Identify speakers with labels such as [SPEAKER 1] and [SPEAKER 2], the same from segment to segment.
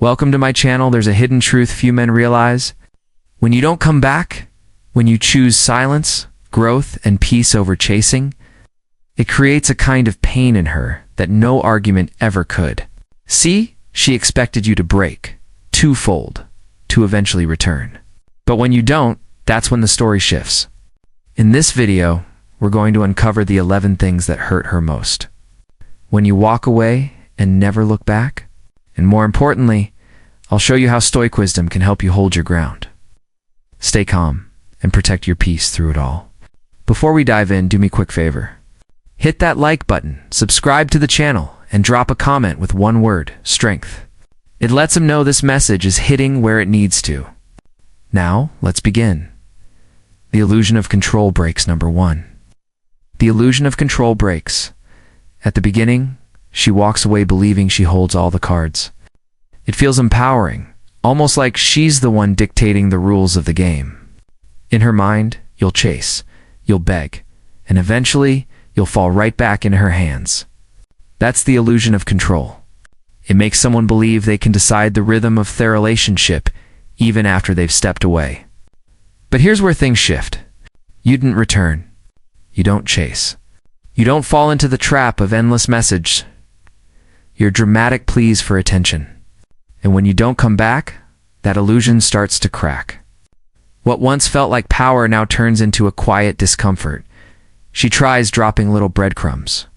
[SPEAKER 1] Welcome to my channel. There's a hidden truth few men realize. When you don't come back, when you choose silence, growth, and peace over chasing, it creates a kind of pain in her that no argument ever could. See, she expected you to break, twofold, to eventually return. But when you don't, that's when the story shifts. In this video, we're going to uncover the 11 things that hurt her most. When you walk away and never look back, and more importantly, I'll show you how Stoic wisdom can help you hold your ground. Stay calm and protect your peace through it all. Before we dive in, do me a quick favor. Hit that like button, subscribe to the channel, and drop a comment with one word, strength. It lets them know this message is hitting where it needs to. Now, let's begin. The illusion of control breaks number 1. The illusion of control breaks. At the beginning, she walks away believing she holds all the cards. It feels empowering, almost like she's the one dictating the rules of the game. In her mind, you'll chase, you'll beg, and eventually, you'll fall right back into her hands. That's the illusion of control. It makes someone believe they can decide the rhythm of their relationship even after they've stepped away. But here's where things shift. You didn't return. You don't chase. You don't fall into the trap of endless message. Your dramatic pleas for attention. And when you don't come back, that illusion starts to crack. What once felt like power now turns into a quiet discomfort. She tries dropping little breadcrumbs.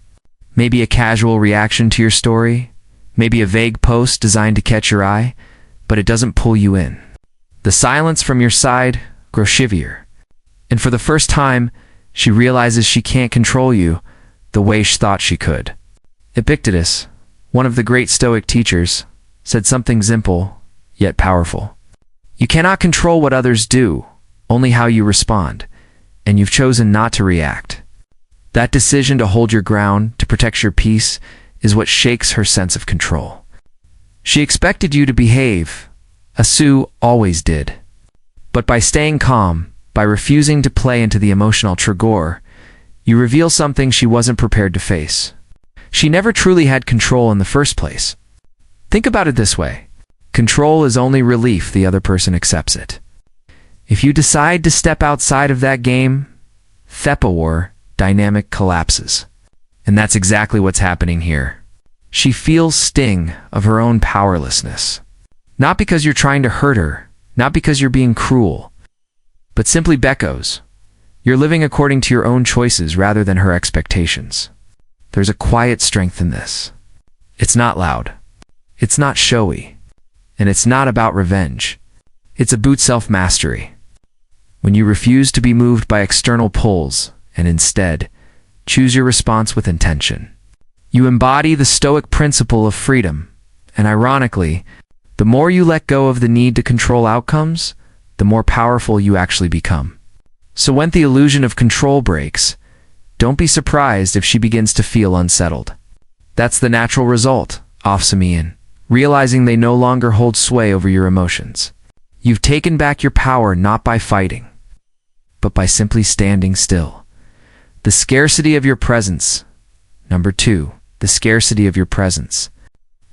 [SPEAKER 1] Maybe a casual reaction to your story, maybe a vague post designed to catch your eye, but it doesn't pull you in. The silence from your side grows shivier. And for the first time, she realizes she can't control you the way she thought she could. Epictetus, one of the great Stoic teachers, said something simple, yet powerful. You cannot control what others do, only how you respond, and you've chosen not to react. That decision to hold your ground, to protect your peace, is what shakes her sense of control. She expected you to behave, as Sue always did. But by staying calm, by refusing to play into the emotional trigger, you reveal something she wasn't prepared to face. She never truly had control in the first place. Think about it this way. Control is only relief the other person accepts it. If you decide to step outside of that game, war dynamic collapses. And that's exactly what's happening here. She feels sting of her own powerlessness. Not because you're trying to hurt her, not because you're being cruel, but simply Becco's. You're living according to your own choices rather than her expectations. There's a quiet strength in this. It's not loud. It's not showy. And it's not about revenge. It's about self-mastery. When you refuse to be moved by external pulls and instead choose your response with intention, you embody the Stoic principle of freedom. And ironically, the more you let go of the need to control outcomes, the more powerful you actually become. So when the illusion of control breaks, don't be surprised if she begins to feel unsettled. That's the natural result, Simeon, realizing they no longer hold sway over your emotions. You've taken back your power not by fighting, but by simply standing still. The scarcity of your presence. Number 2, the scarcity of your presence.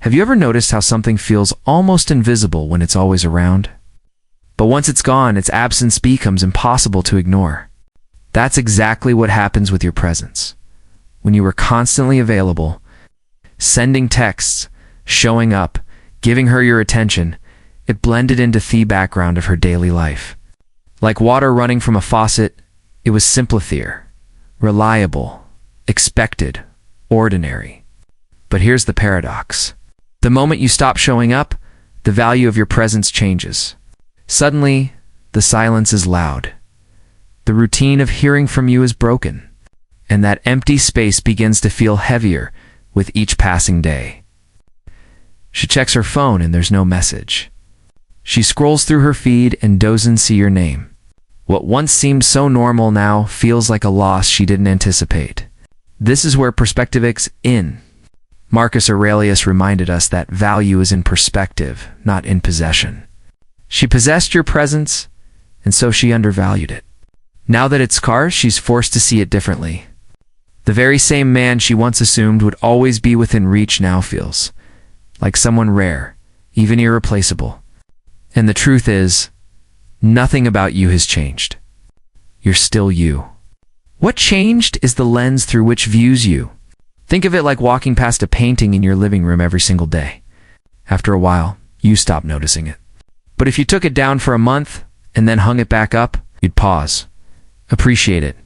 [SPEAKER 1] Have you ever noticed how something feels almost invisible when it's always around? But once it's gone, its absence becomes impossible to ignore. That's exactly what happens with your presence. When you were constantly available, sending texts, showing up, giving her your attention, it blended into the background of her daily life. Like water running from a faucet, it was simpliciar, reliable, expected, ordinary. But here's the paradox. The moment you stop showing up, the value of your presence changes. Suddenly, the silence is loud. The routine of hearing from you is broken, and that empty space begins to feel heavier with each passing day. She checks her phone and there's no message. She scrolls through her feed and doesn't see your name. What once seemed so normal now feels like a loss she didn't anticipate. This is where perspective kicks in. Marcus Aurelius reminded us that value is in perspective, not in possession. She possessed your presence, and so she undervalued it. Now that it's scarce, she's forced to see it differently. The very same man she once assumed would always be within reach now feels like someone rare, even irreplaceable. And the truth is, nothing about you has changed. You're still you. What changed is the lens through which views you. Think of it like walking past a painting in your living room every single day. After a while, you stop noticing it. But if you took it down for a month and then hung it back up, you'd pause, appreciate it,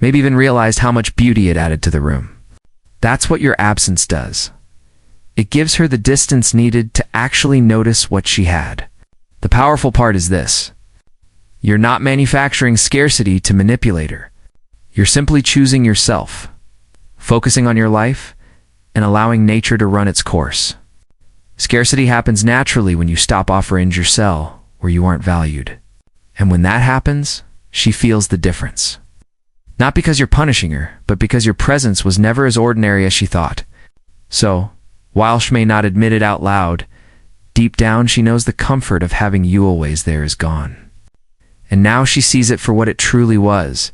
[SPEAKER 1] maybe even realized how much beauty it added to the room. That's what your absence does. It gives her the distance needed to actually notice what she had. The powerful part is this. You're not manufacturing scarcity to manipulate her. You're simply choosing yourself, focusing on your life, and allowing nature to run its course. Scarcity happens naturally when you stop offering your cell where you aren't valued. And when that happens, she feels the difference. Not because you're punishing her, but because your presence was never as ordinary as she thought. So, while she may not admit it out loud, deep down she knows the comfort of having you always there is gone. And now she sees it for what it truly was.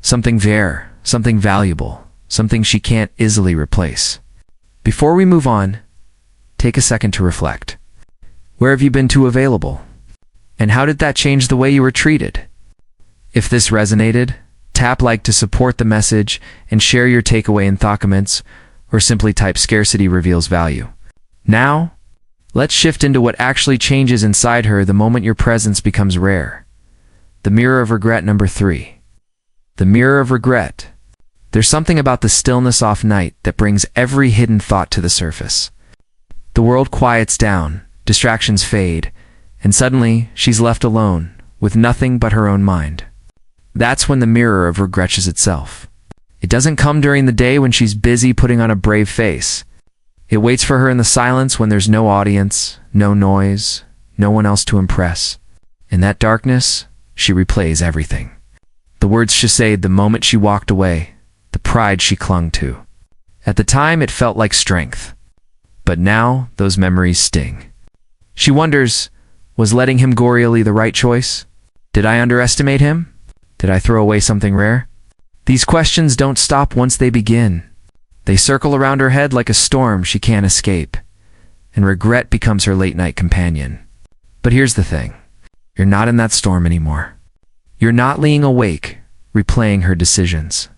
[SPEAKER 1] Something rare, something valuable, something she can't easily replace. Before we move on, take a second to reflect. Where have you been too available? And how did that change the way you were treated? If this resonated, tap like to support the message and share your takeaway in thought comments, or simply type scarcity reveals value. Now, let's shift into what actually changes inside her the moment your presence becomes rare. The mirror of regret number 3. The mirror of regret. There's something about the stillness off night that brings every hidden thought to the surface. The world quiets down, distractions fade, and suddenly she's left alone, with nothing but her own mind. That's when the mirror of regret shows itself. It doesn't come during the day when she's busy putting on a brave face. It waits for her in the silence when there's no audience, no noise, no one else to impress. In that darkness, she replays everything. The words she said the moment she walked away, the pride she clung to. At the time, it felt like strength. But now, those memories sting. She wonders, was letting him go really the right choice? Did I underestimate him? Did I throw away something rare? These questions don't stop once they begin. They circle around her head like a storm she can't escape. And regret becomes her late-night companion. But here's the thing. You're not in that storm anymore. You're not laying awake, replaying her decisions.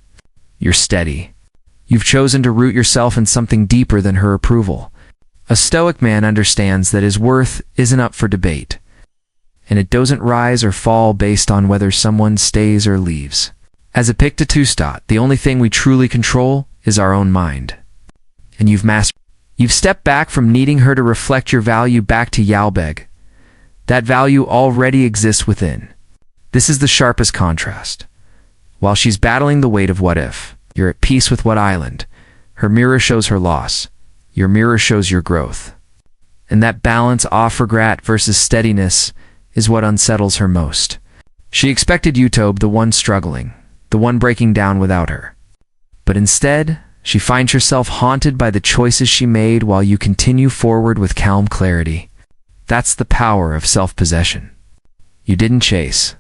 [SPEAKER 1] You're steady. You've chosen to root yourself in something deeper than her approval. A Stoic man understands that his worth isn't up for debate, and it doesn't rise or fall based on whether someone stays or leaves. As Epictetus taught, the only thing we truly control is our own mind. And you've stepped back from needing her to reflect your value back to Yalbeg. That value already exists within. This is the sharpest contrast. While she's battling the weight of what if, you're at peace with what island. Her mirror shows her loss. Your mirror shows your growth. And that balance off regret versus steadiness is what unsettles her most. She expected you to be the one struggling, the one breaking down without her. But instead, she finds herself haunted by the choices she made while you continue forward with calm clarity. That's the power of self-possession. You didn't chase.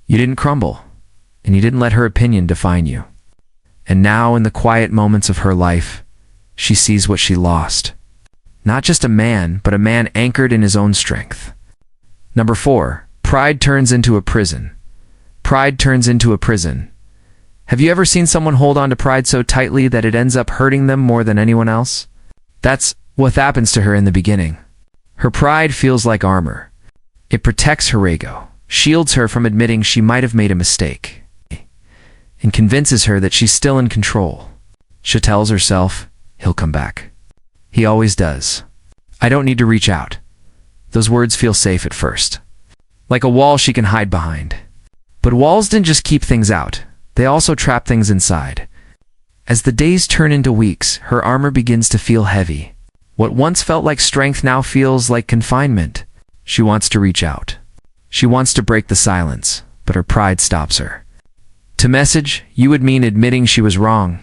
[SPEAKER 1] You didn't crumble. And you didn't let her opinion define you. And now, in the quiet moments of her life, she sees what she lost. Not just a man, but a man anchored in his own strength. Number 4, pride turns into a prison. Pride turns into a prison. Have you ever seen someone hold on to pride so tightly that it ends up hurting them more than anyone else? That's what happens to her in the beginning. Her pride feels like armor. It protects her ego, shields her from admitting she might have made a mistake, and convinces her that she's still in control. She tells herself, he'll come back. He always does. I don't need to reach out. Those words feel safe at first. Like a wall she can hide behind. But walls didn't just keep things out. They also trap things inside. As the days turn into weeks, her armor begins to feel heavy. What once felt like strength now feels like confinement. She wants to reach out. She wants to break the silence, but her pride stops her. To message you would mean admitting she was wrong.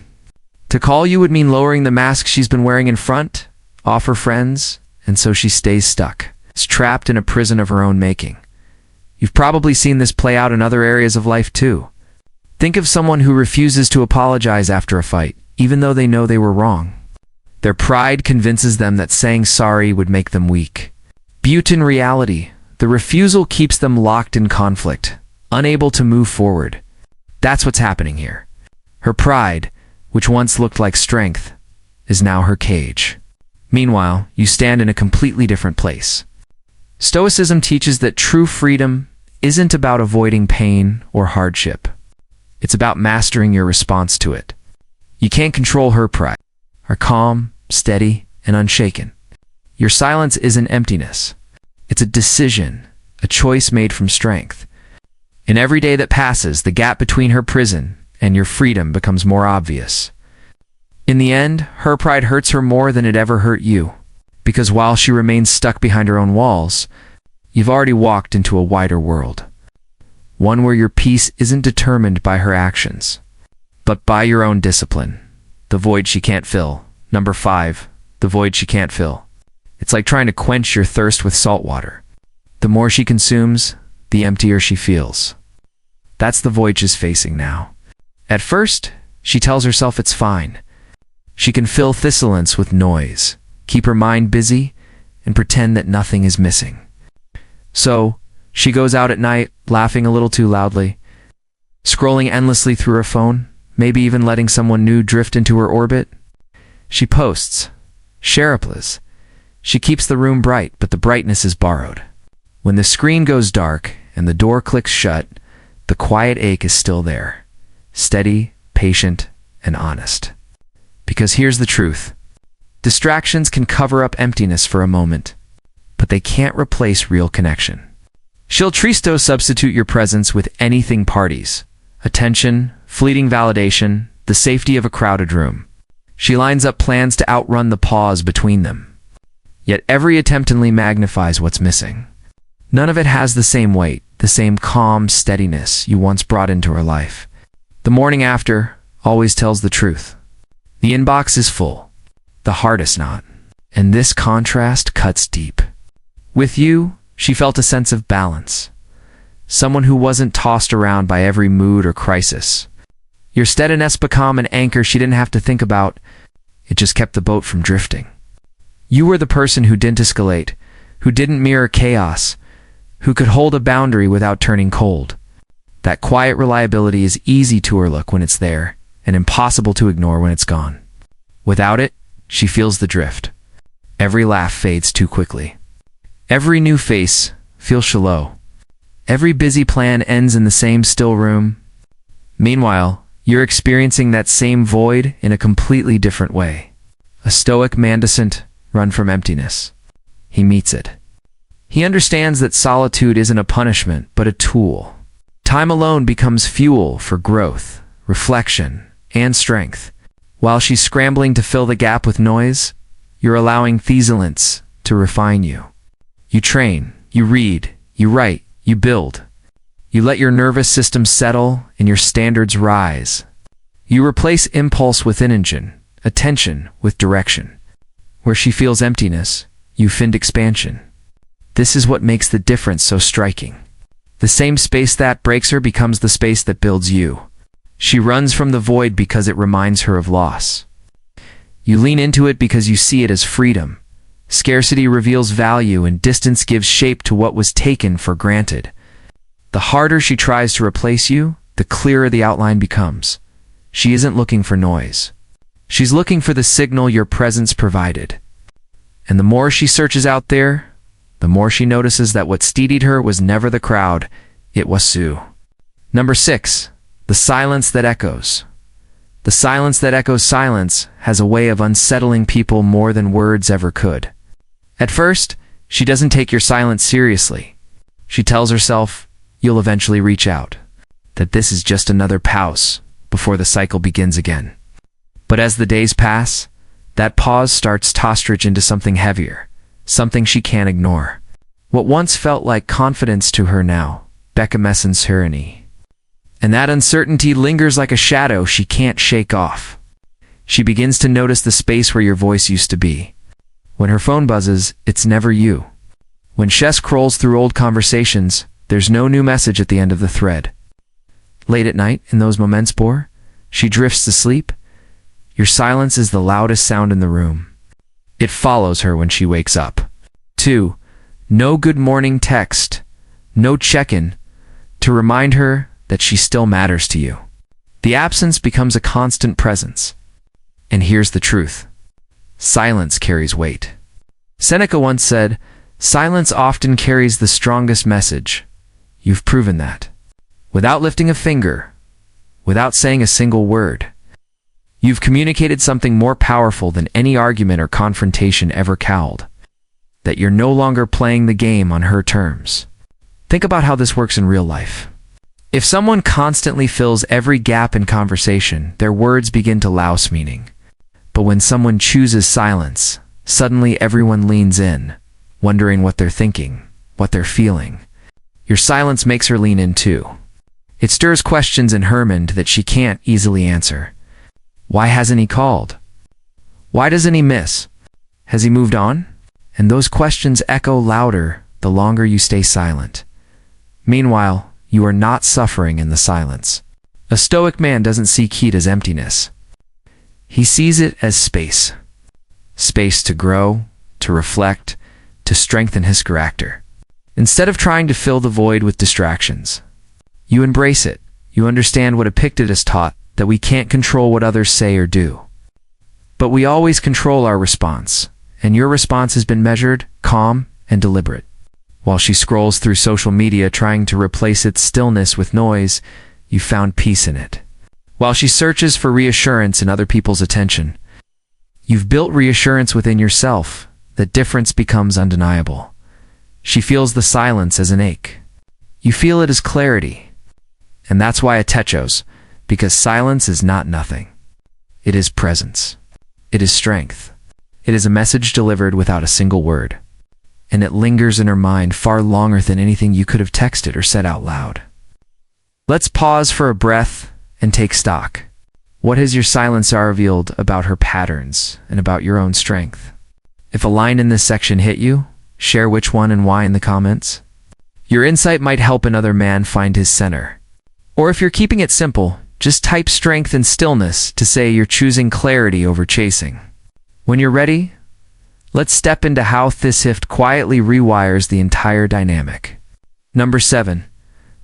[SPEAKER 1] To call you would mean lowering the mask she's been wearing in front, off her friends, and so she stays stuck. She's trapped in a prison of her own making. You've probably seen this play out in other areas of life too. Think of someone who refuses to apologize after a fight, even though they know they were wrong. Their pride convinces them that saying sorry would make them weak. But in reality, the refusal keeps them locked in conflict, unable to move forward. That's what's happening here. Her pride, which once looked like strength, is now her cage. Meanwhile, you stand in a completely different place. Stoicism teaches that true freedom isn't about avoiding pain or hardship. It's about mastering your response to it. You can't control her pride. Are calm, steady, and unshaken. Your silence isn't emptiness. It's a decision, a choice made from strength. In every day that passes, the gap between her prison and your freedom becomes more obvious. In the end, her pride hurts her more than it ever hurt you, because while she remains stuck behind her own walls, you've already walked into a wider world. One where your peace isn't determined by her actions, but by your own discipline. The void she can't fill. Number 5, the void she can't fill. It's like trying to quench your thirst with salt water. The more she consumes, the emptier she feels. That's the void she's facing now. At first, she tells herself it's fine. She can fill thistleants with noise, keep her mind busy, and pretend that nothing is missing. So, she goes out at night, laughing a little too loudly, scrolling endlessly through her phone, maybe even letting someone new drift into her orbit. She posts, shareaplays. She keeps the room bright, but the brightness is borrowed. When the screen goes dark and the door clicks shut, the quiet ache is still there, steady, patient, and honest. Because here's the truth. Distractions can cover up emptiness for a moment, but they can't replace real connection. She'll tristo substitute your presence with anything: parties, attention, fleeting validation, the safety of a crowded room. She lines up plans to outrun the pause between them. Yet every attempt only magnifies what's missing. None of it has the same weight, the same calm steadiness you once brought into her life. The morning after always tells the truth. The inbox is full, the heart is not, and this contrast cuts deep. With you, she felt a sense of balance, someone who wasn't tossed around by every mood or crisis. Your steadiness became an anchor she didn't have to think about. It just kept the boat from drifting. You were the person who didn't escalate, who didn't mirror chaos, who could hold a boundary without turning cold. That quiet reliability is easy to overlook when it's there, and impossible to ignore when it's gone. Without it, she feels the drift. Every laugh fades too quickly. Every new face feels shallow. Every busy plan ends in the same still room. Meanwhile, you're experiencing that same void in a completely different way. A Stoic man doesn't run from emptiness. He meets it. He understands that solitude isn't a punishment, but a tool. Time alone becomes fuel for growth, reflection, and strength. While she's scrambling to fill the gap with noise, you're allowing thistleants to refine you. You train, you read, you write, you build. You let your nervous system settle and your standards rise. You replace impulse with engine, attention with direction. Where she feels emptiness, you find expansion. This is what makes the difference so striking. The same space that breaks her becomes the space that builds you. She runs from the void because it reminds her of loss. You lean into it because you see it as freedom. Scarcity reveals value and distance gives shape to what was taken for granted. The harder she tries to replace you, the clearer the outline becomes. She isn't looking for noise. She's looking for the signal your presence provided. And the more she searches out there, the more she notices that what steadied her was never the crowd, it was Sue. Number 6. The silence that echoes. The silence that echoes silence has a way of unsettling people more than words ever could. At first, she doesn't take your silence seriously. She tells herself, you'll eventually reach out, that this is just another pause before the cycle begins again. But as the days pass, that pause starts to ostrich into something heavier, something she can't ignore. What once felt like confidence to her now becomes uncertainty. And that uncertainty lingers like a shadow she can't shake off. She begins to notice the space where your voice used to be. When her phone buzzes, it's never you. When she scrolls through old conversations, there's no new message at the end of the thread. Late at night, in those moments, she drifts to sleep. Your silence is the loudest sound in the room. It follows her when she wakes up. 2. No good morning text, no check-in, to remind her that she still matters to you. The absence becomes a constant presence. And here's the truth. Silence carries weight. Seneca once said, "Silence often carries the strongest message." You've proven that. Without lifting a finger, without saying a single word, you've communicated something more powerful than any argument or confrontation ever cowled. That you're no longer playing the game on her terms. Think about how this works in real life. If someone constantly fills every gap in conversation, their words begin to louse meaning. But when someone chooses silence, suddenly everyone leans in, wondering what they're thinking, what they're feeling. Your silence makes her lean in too. It stirs questions in her mind that she can't easily answer. Why hasn't he called? Why doesn't he miss? Has he moved on? And those questions echo louder the longer you stay silent. Meanwhile, you are not suffering in the silence. A Stoic man doesn't see heat as emptiness. He sees it as space. Space to grow, to reflect, to strengthen his character. Instead of trying to fill the void with distractions, you embrace it. You understand what Epictetus taught, that we can't control what others say or do. But we always control our response, and your response has been measured, calm, and deliberate. While she scrolls through social media trying to replace its stillness with noise, you found peace in it. While she searches for reassurance in other people's attention, you've built reassurance within yourself. The difference becomes undeniable. She feels the silence as an ache. You feel it as clarity. And that's why it techos, because silence is not nothing. It is presence. It is strength. It is a message delivered without a single word. And it lingers in her mind far longer than anything you could have texted or said out loud. Let's pause for a breath and take stock. What has your silence revealed about her patterns and about your own strength? If a line in this section hit you, share which one and why in the comments. Your insight might help another man find his center. Or if you're keeping it simple, just type strength and stillness to say you're choosing clarity over chasing. When you're ready, let's step into how this shift quietly rewires the entire dynamic. Number 7.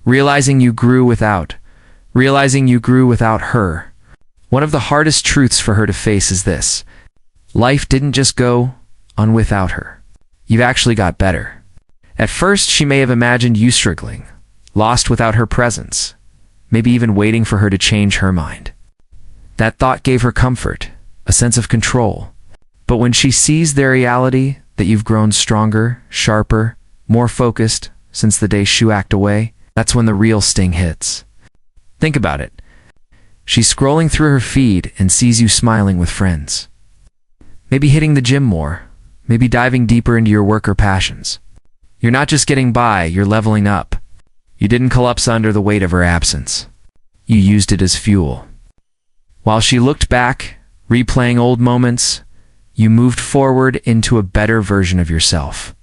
[SPEAKER 1] Realizing you grew without her. One of the hardest truths for her to face is this. Life didn't just go on without her. You've actually got better. At first, she may have imagined you struggling, lost without her presence, maybe even waiting for her to change her mind. That thought gave her comfort, a sense of control. But when she sees the reality that you've grown stronger, sharper, more focused since the day she walked away, that's when the real sting hits. Think about it. She's scrolling through her feed and sees you smiling with friends. Maybe hitting the gym more, maybe diving deeper into your work or passions. You're not just getting by, you're leveling up. You didn't collapse under the weight of her absence. You used it as fuel. While she looked back, replaying old moments, you moved forward into a better version of yourself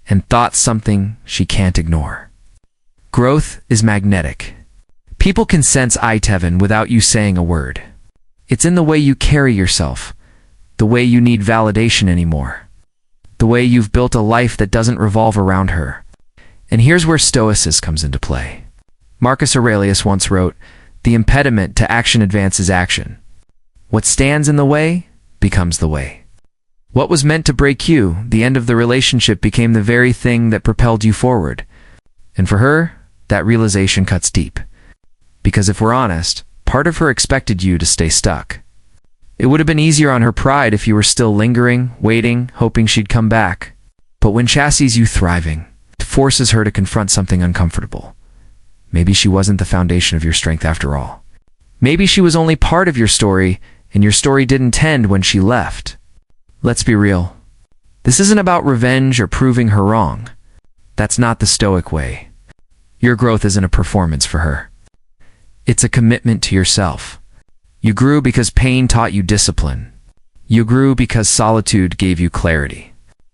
[SPEAKER 1] and thought something she can't ignore. Growth is magnetic. People can sense it without you saying a word. It's in the way you carry yourself, the way you need validation anymore, the way you've built a life that doesn't revolve around her. And here's where Stoicism comes into play. Marcus Aurelius once wrote, "The impediment to action advances action. What stands in the way becomes the way." What was meant to break you, the end of the relationship, became the very thing that propelled you forward. And for her, that realization cuts deep. Because if we're honest, part of her expected you to stay stuck. It would have been easier on her pride if you were still lingering, waiting, hoping she'd come back. But when she sees you thriving, it forces her to confront something uncomfortable. Maybe she wasn't the foundation of your strength after all. Maybe she was only part of your story, and your story didn't end when she left. Let's be real. This isn't about revenge or proving her wrong. That's not the Stoic way. Your growth isn't a performance for her. It's a commitment to yourself. You grew because pain taught you discipline. You grew because solitude gave you clarity.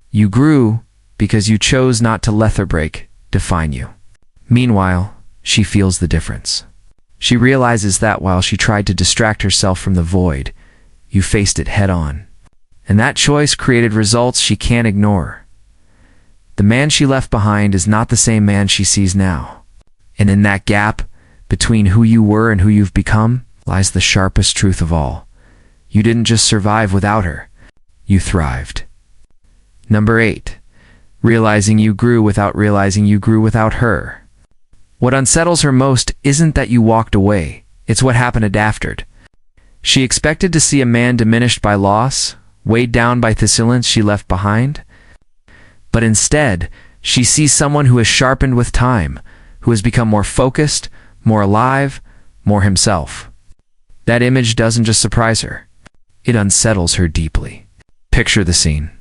[SPEAKER 1] You grew because you chose not to let the break define you. Meanwhile, she feels the difference. She realizes that while she tried to distract herself from the void, you faced it head on. And that choice created results she can't ignore. The man she left behind is not the same man she sees now. And in that gap between who you were and who you've become lies the sharpest truth of all. You didn't just survive without her. You thrived. Number 8. Realizing you grew without realizing you grew without her. What unsettles her most isn't that you walked away, it's what happened after. She expected to see a man diminished by loss, weighed down by the silence she left behind. But instead, she sees someone who has sharpened with time, who has become more focused, more alive, more himself. That image doesn't just surprise her, it unsettles her deeply. Picture the scene.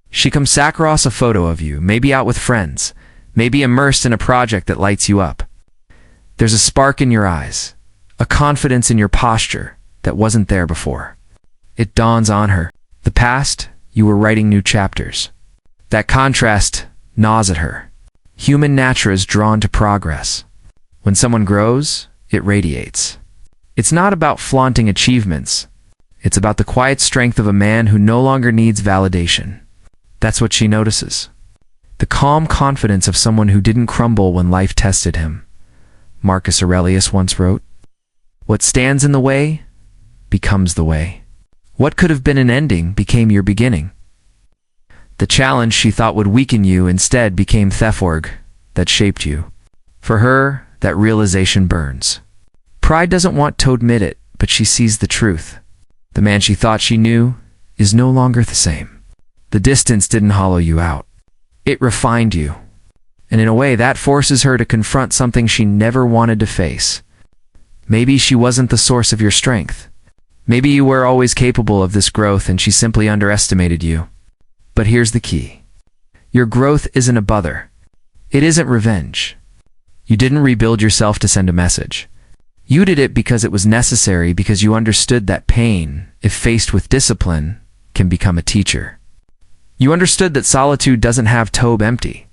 [SPEAKER 1] She comes across a photo of you, maybe out with friends, maybe immersed in a project that lights you up. There's a spark in your eyes, a confidence in your posture that wasn't there before. It dawns on her. The past, you were writing new chapters. That contrast gnaws at her. Human nature is drawn to progress. When someone grows, it radiates. It's not about flaunting achievements. It's about the quiet strength of a man who no longer needs validation. That's what she notices. The calm confidence of someone who didn't crumble when life tested him. Marcus Aurelius once wrote, "What stands in the way becomes the way. What could have been an ending became your beginning." The challenge she thought would weaken you instead became the that shaped you. For her, that realization burns. Pride doesn't want to admit it, but she sees the truth. The man she thought she knew is no longer the same. The distance didn't hollow you out. It refined you. And in a way, that forces her to confront something she never wanted to face. Maybe she wasn't the source of your strength. Maybe you were always capable of this growth and she simply underestimated you. But here's the key. Your growth isn't a bother. It isn't revenge. You didn't rebuild yourself to send a message. You did it because it was necessary, because you understood that pain, if faced with discipline, can become a teacher. You understood that solitude doesn't have to be empty.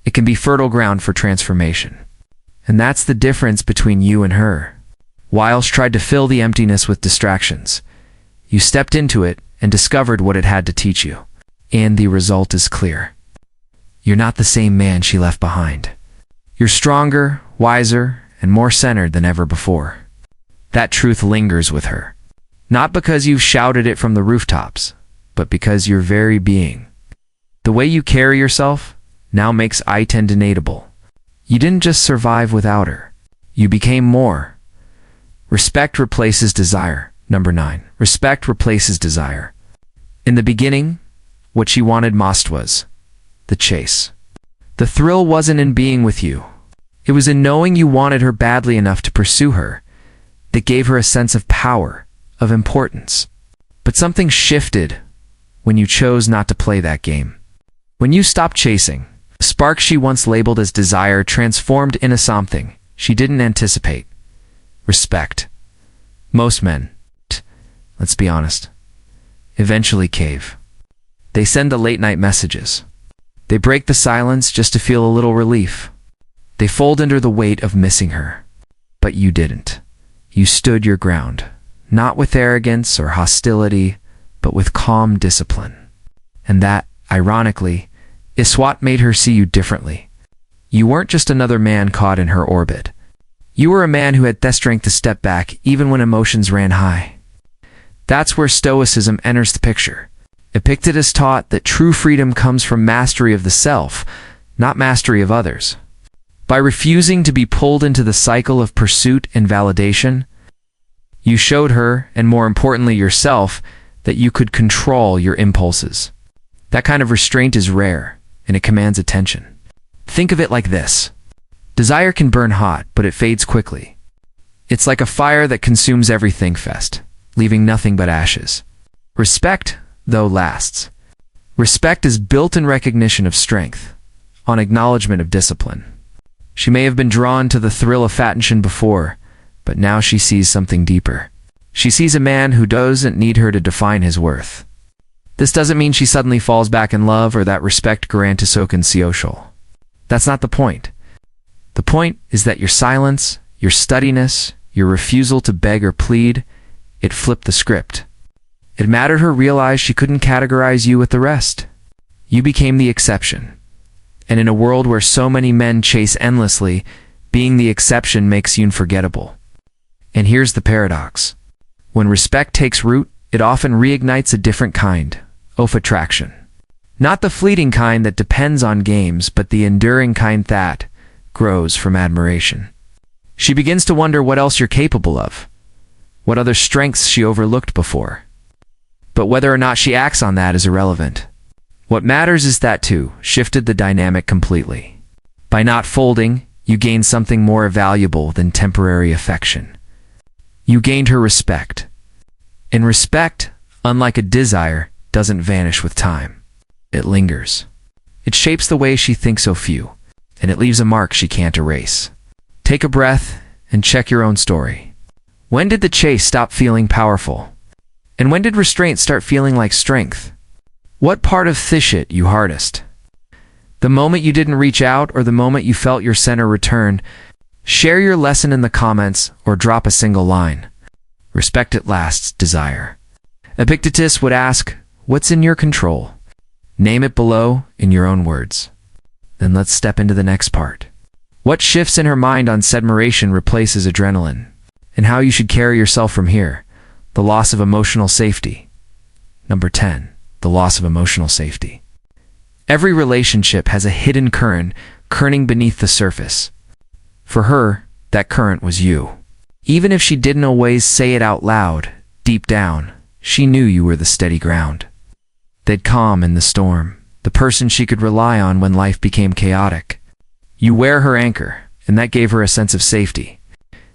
[SPEAKER 1] It can be fertile ground for transformation. And that's the difference between you and her. Wiles tried to fill the emptiness with distractions. You stepped into it and discovered what it had to teach you. And the result is clear. You're not the same man she left behind. You're stronger, wiser, and more centered than ever before. That truth lingers with her. Not because you've shouted it from the rooftops, but because your very being. The way you carry yourself now makes it undeniable. You didn't just survive without her. You became more. Respect replaces desire. Number 9. Respect replaces desire. In the beginning, what she wanted most was the chase. The thrill wasn't in being with you. It was in knowing you wanted her badly enough to pursue her that gave her a sense of power, of importance. But something shifted when you chose not to play that game. When you stopped chasing, the spark she once labeled as desire transformed into something she didn't anticipate. Respect. Most men, let's be honest, eventually cave. They send the late-night messages. They break the silence just to feel a little relief. They fold under the weight of missing her. But you didn't. You stood your ground, not with arrogance or hostility, but with calm discipline. And that, ironically, is what made her see you differently. You weren't just another man caught in her orbit. You were a man who had the strength to step back even when emotions ran high. That's where Stoicism enters the picture. Epictetus taught that true freedom comes from mastery of the self, not mastery of others. By refusing to be pulled into the cycle of pursuit and validation, you showed her, and more importantly yourself, that you could control your impulses. That kind of restraint is rare, and it commands attention. Think of it like this. Desire can burn hot, but it fades quickly. It's like a fire that consumes everything fast, leaving nothing but ashes. Respect, though, lasts. Respect is built in recognition of strength, on acknowledgement of discipline. She may have been drawn to the thrill of attention before, but now she sees something deeper. She sees a man who doesn't need her to define his worth. This doesn't mean she suddenly falls back in love or that respect garantis oken social. That's not the point. The point is that your silence, your steadiness, your refusal to beg or plead, it flipped the script. It mattered her realize she couldn't categorize you with the rest. You became the exception. And in a world where so many men chase endlessly, being the exception makes you unforgettable. And here's the paradox. When respect takes root, it often reignites a different kind of attraction. Not the fleeting kind that depends on games, but the enduring kind that grows from admiration. She begins to wonder what else you're capable of, what other strengths she overlooked before. But whether or not she acts on that is irrelevant. What matters is that too shifted the dynamic completely. By not folding, you gained something more valuable than temporary affection. You gained her respect. And respect, unlike a desire, doesn't vanish with time. It lingers. It shapes the way she thinks of you, and it leaves a mark she can't erase. Take a breath and check your own story. When did the chase stop feeling powerful? And when did restraint start feeling like strength? What part of this hit you hardest? The moment you didn't reach out or the moment you felt your center return? Share your lesson in the comments or drop a single line. Respect at last, desire. Epictetus would ask, what's in your control? Name it below in your own words. Then let's step into the next part. What shifts in her mind on admiration replaces adrenaline? And how you should carry yourself from here. The loss of emotional safety. Number 10. The loss of emotional safety. Every relationship has a hidden current churning beneath the surface. For her, that current was you. Even if she didn't always say it out loud, deep down, she knew you were the steady ground. They'd calm in the storm, the person she could rely on when life became chaotic. You were her anchor, and that gave her a sense of safety.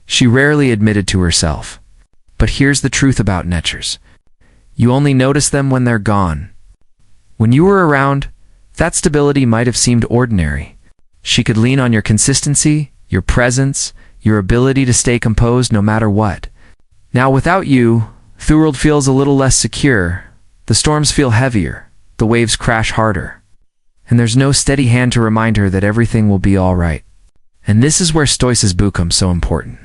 [SPEAKER 1] She rarely admitted to herself. But here's the truth about netchers. You only notice them when they're gone. When you were around, that stability might have seemed ordinary. She could lean on your consistency, your presence, your ability to stay composed no matter what. Now without you, the world feels a little less secure. The storms feel heavier, the waves crash harder. And there's no steady hand to remind her that everything will be all right. And this is where Stoicism becomes so important.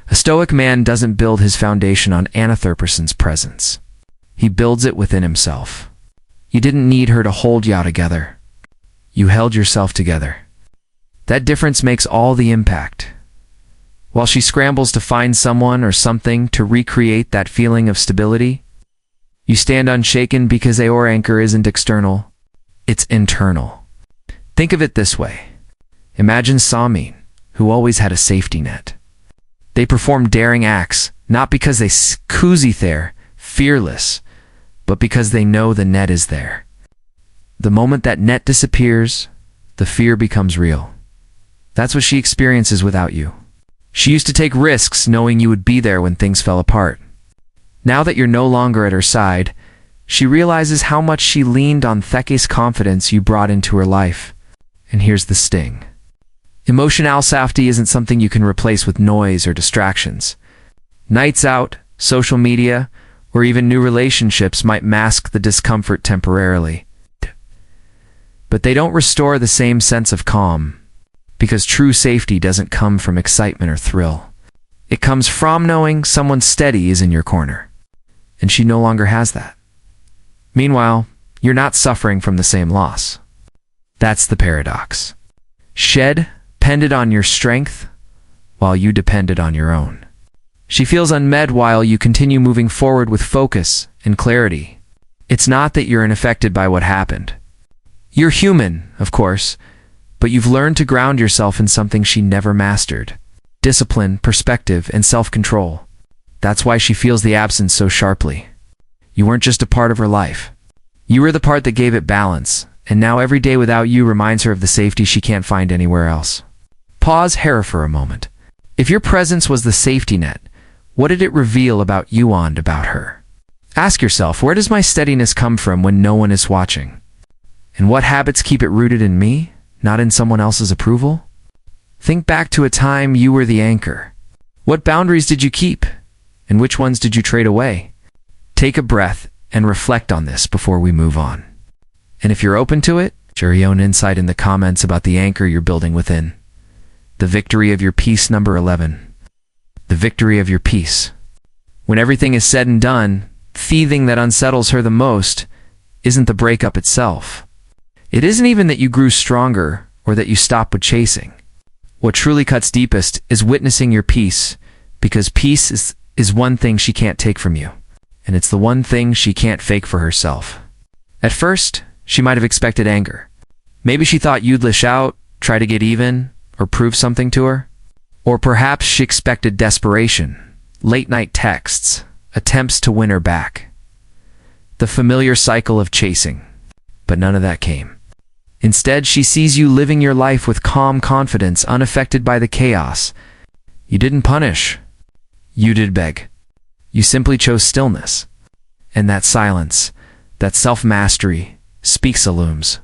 [SPEAKER 1] A Stoic man doesn't build his foundation on another person's presence. He builds it within himself. You didn't need her to hold you together. You held yourself together. That difference makes all the impact. While she scrambles to find someone or something to recreate that feeling of stability, you stand unshaken because your anchor isn't external, it's internal. Think of it this way. Imagine Samin, who always had a safety net. They perform daring acts, not because they cozy there, fearless, but because they know the net is there. The moment that net disappears, the fear becomes real. That's what she experiences without you. She used to take risks knowing you would be there when things fell apart. Now that you're no longer at her side, she realizes how much she leaned on Theke's confidence you brought into her life. And here's the sting. Emotional safety isn't something you can replace with noise or distractions. Nights out, social media, or even new relationships might mask the discomfort temporarily. But they don't restore the same sense of calm, because true safety doesn't come from excitement or thrill. It comes from knowing someone steady is in your corner, and she no longer has that. Meanwhile, you're not suffering from the same loss. That's the paradox. Shed depended on your strength, while you depended on your own. She feels unmet while you continue moving forward with focus and clarity. It's not that you're unaffected by what happened. You're human, of course, but you've learned to ground yourself in something she never mastered. Discipline, perspective, and self-control. That's why she feels the absence so sharply. You weren't just a part of her life. You were the part that gave it balance, and now every day without you reminds her of the safety she can't find anywhere else. Pause here for a moment. If your presence was the safety net, what did it reveal about you and about her? Ask yourself, where does my steadiness come from when no one is watching? And what habits keep it rooted in me, not in someone else's approval? Think back to a time you were the anchor. What boundaries did you keep? And which ones did you trade away? Take a breath and reflect on this before we move on. And if you're open to it, share your own insight in the comments about the anchor you're building within. The victory of your peace, number 11. The victory of your peace. When everything is said and done, thing that unsettles her the most isn't the breakup itself. It isn't even that you grew stronger or that you stopped with chasing. What truly cuts deepest is witnessing your peace, because peace is one thing she can't take from you, and it's the one thing she can't fake for herself. At first, she might have expected anger. Maybe she thought you'd lash out, try to get even, or prove something to her. Or perhaps she expected desperation, late-night texts, attempts to win her back. The familiar cycle of chasing. But none of that came. Instead, she sees you living your life with calm confidence, unaffected by the chaos. You didn't punish. You did beg. You simply chose stillness. And that silence, that self-mastery, speaks volumes.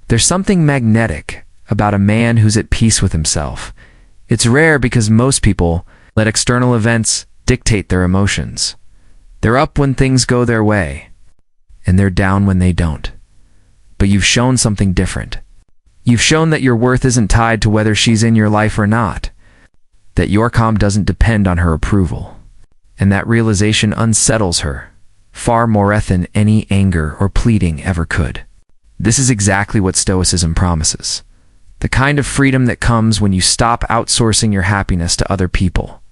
[SPEAKER 1] There's something magnetic about a man who's at peace with himself. It's rare because most people let external events dictate their emotions. They're up when things go their way, and they're down when they don't. But you've shown something different. You've shown that your worth isn't tied to whether she's in your life or not, that your calm doesn't depend on her approval. And that realization unsettles her, far more than any anger or pleading ever could. This is exactly what Stoicism promises. The kind of freedom that comes when you stop outsourcing your happiness to other people.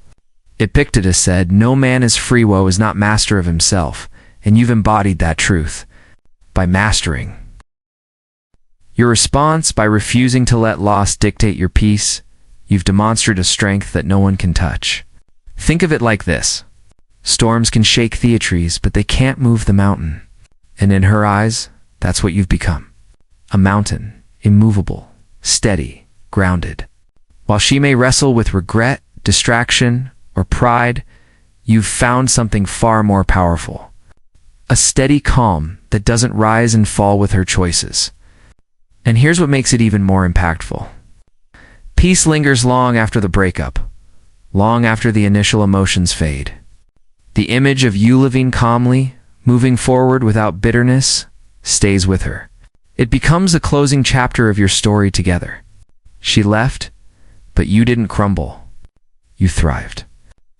[SPEAKER 1] Epictetus said, "No man is free who is not master of himself," and you've embodied that truth by mastering. Your response, by refusing to let loss dictate your peace, you've demonstrated a strength that no one can touch. Think of it like this. Storms can shake theatres, but they can't move the mountain. And in her eyes, that's what you've become. A mountain, immovable, steady, grounded. While she may wrestle with regret, distraction, or pride, you've found something far more powerful. A steady calm that doesn't rise and fall with her choices. And here's what makes it even more impactful. Peace lingers long after the breakup, long after the initial emotions fade. The image of you living calmly, moving forward without bitterness, stays with her. It becomes a closing chapter of your story together. She left, but you didn't crumble. You thrived.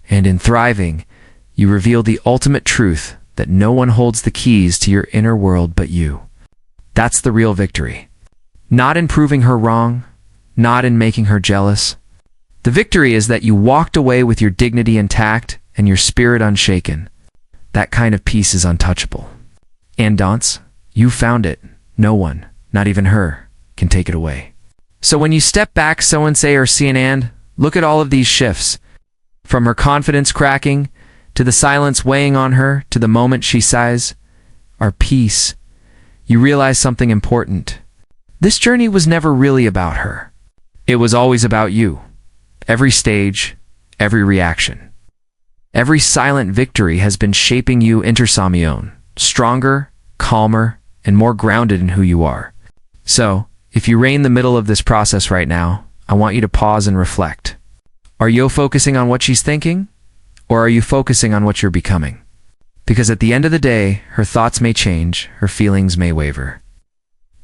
[SPEAKER 1] And in thriving, you revealed the ultimate truth that no one holds the keys to your inner world but you. That's the real victory. Not in proving her wrong, not in making her jealous. The victory is that you walked away with your dignity intact and your spirit unshaken. That kind of peace is untouchable. And Dance, you found it. No one, not even her, can take it away. So when you step back, so and say or see an and, look at all of these shifts. From her confidence cracking, to the silence weighing on her, to the moment she sighs, our peace, you realize something important. This journey was never really about her. It was always about you. Every stage, every reaction. Every silent victory has been shaping you intersamion, stronger, calmer, and more grounded in who you are. So, if you're in the middle of this process right now, I want you to pause and reflect. Are you focusing on what she's thinking? Or are you focusing on what you're becoming? Because at the end of the day, her thoughts may change, her feelings may waver.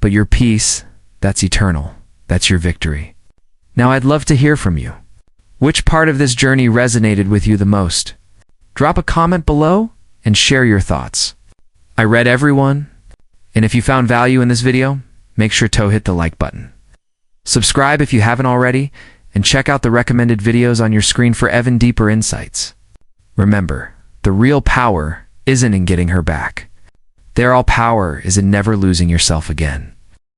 [SPEAKER 1] But your peace, that's eternal. That's your victory. Now I'd love to hear from you. Which part of this journey resonated with you the most? Drop a comment below and share your thoughts. I read everyone, and if you found value in this video, make sure to hit the like button. Subscribe if you haven't already, and check out the recommended videos on your screen for even deeper insights. Remember, the real power isn't in getting her back. Their all power is in never losing yourself again.